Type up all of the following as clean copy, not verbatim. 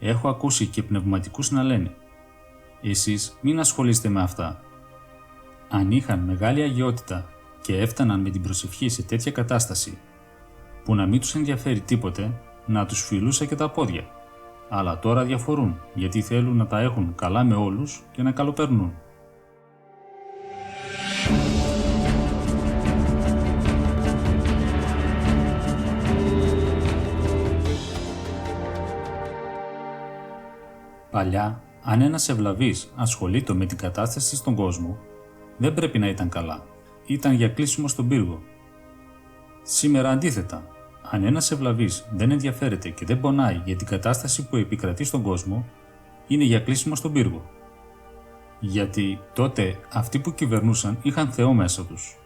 Έχω ακούσει και πνευματικούς να λένε «Εσείς μην ασχολείστε με αυτά». Αν είχαν μεγάλη αγιότητα και έφταναν με την προσευχή σε τέτοια κατάσταση που να μην τους ενδιαφέρει τίποτε, να τους φυλούσε και τα πόδια. Αλλά τώρα διαφορούν γιατί θέλουν να τα έχουν καλά με όλους και να καλοπερνούν. Παλιά, αν ένας ευλαβής ασχολείται με την κατάσταση στον κόσμο, δεν πρέπει να ήταν καλά. Ήταν για κλείσιμο στον πύργο. Σήμερα αντίθετα, αν ένας ευλαβής δεν ενδιαφέρεται και δεν πονάει για την κατάσταση που επικρατεί στον κόσμο, είναι για κλείσιμο στον πύργο. Γιατί τότε αυτοί που κυβερνούσαν είχαν Θεό μέσα τους,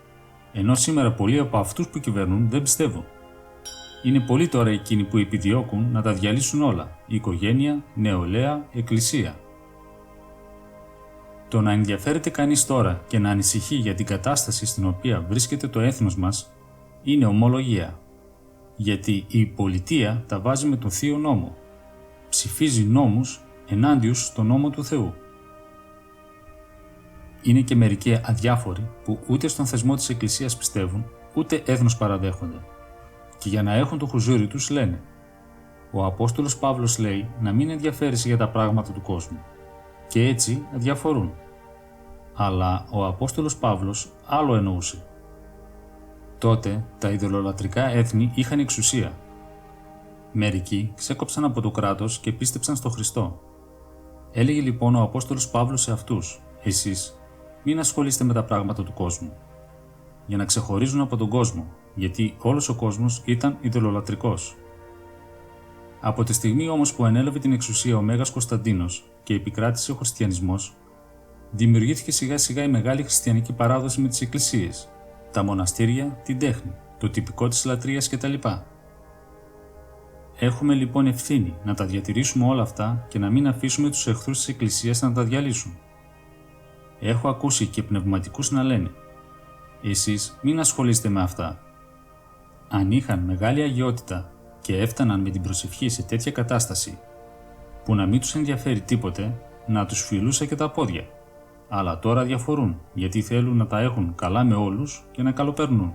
ενώ σήμερα πολλοί από αυτούς που κυβερνούν δεν πιστεύουν. Είναι πολλοί τώρα εκείνοι που επιδιώκουν να τα διαλύσουν όλα, η οικογένεια, νεολαία, εκκλησία. Το να ενδιαφέρεται κανείς τώρα και να ανησυχεί για την κατάσταση στην οποία βρίσκεται το έθνος μας είναι ομολογία. Γιατί η πολιτεία τα βάζει με τον Θείο Νόμο. Ψηφίζει νόμους ενάντια στον νόμο του Θεού. Είναι και μερικοί αδιάφοροι που ούτε στον θεσμό της Εκκλησίας πιστεύουν, ούτε έθνος παραδέχονται. Και για να έχουν το χουζούρι τους λένε «Ο Απόστολος Παύλος λέει να μην ενδιαφέρεσαι για τα πράγματα του κόσμου». Και έτσι αδιαφορούν. Αλλά ο Απόστολος Παύλος άλλο εννοούσε. Τότε τα ειδωλολατρικά έθνη είχαν εξουσία. Μερικοί ξέκοψαν από το κράτος και πίστεψαν στο Χριστό. Έλεγε λοιπόν ο Απόστολος Παύλος σε αυτούς «Εσείς μην ασχολείστε με τα πράγματα του κόσμου», για να ξεχωρίζουν από τον κόσμο, γιατί όλος ο κόσμος ήταν ειδωλολατρικός. Από τη στιγμή όμως που ανέλαβε την εξουσία ο Μέγας Κωνσταντίνος και επικράτησε ο χριστιανισμός, δημιουργήθηκε σιγά σιγά η μεγάλη χριστιανική παράδοση με τις εκκλησίες, τα μοναστήρια, την τέχνη, το τυπικό της λατρείας κτλ. Έχουμε λοιπόν ευθύνη να τα διατηρήσουμε όλα αυτά και να μην αφήσουμε τους εχθρούς της Εκκλησίας να τα διαλύσουν. Έχω ακούσει και πνευματικούς να λένε «Εσείς μην ασχολείστε με αυτά». Αν είχαν μεγάλη αγιότητα και έφταναν με την προσευχή σε τέτοια κατάσταση που να μην τους ενδιαφέρει τίποτε, να τους φυλούσε και τα πόδια. Αλλά τώρα διαφορούν γιατί θέλουν να τα έχουν καλά με όλους και να καλοπερνούν.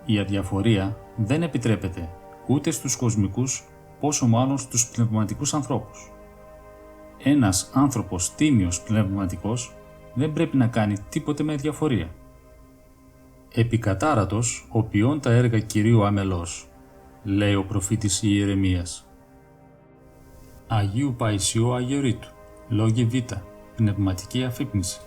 Η αδιαφορία δεν επιτρέπεται ούτε στους κοσμικούς, πόσο μάλλον στους πνευματικούς ανθρώπους. Ένας άνθρωπος τίμιος πνευματικός δεν πρέπει να κάνει τίποτε με αδιαφορία. «Επικατάρατος οποιών τα έργα Κυρίου αμελώς», λέει ο προφήτης Ιερεμίας. Αγίου Παϊσιού Αγιορείτου, λόγοι Β, πνευματική αφύπνιση.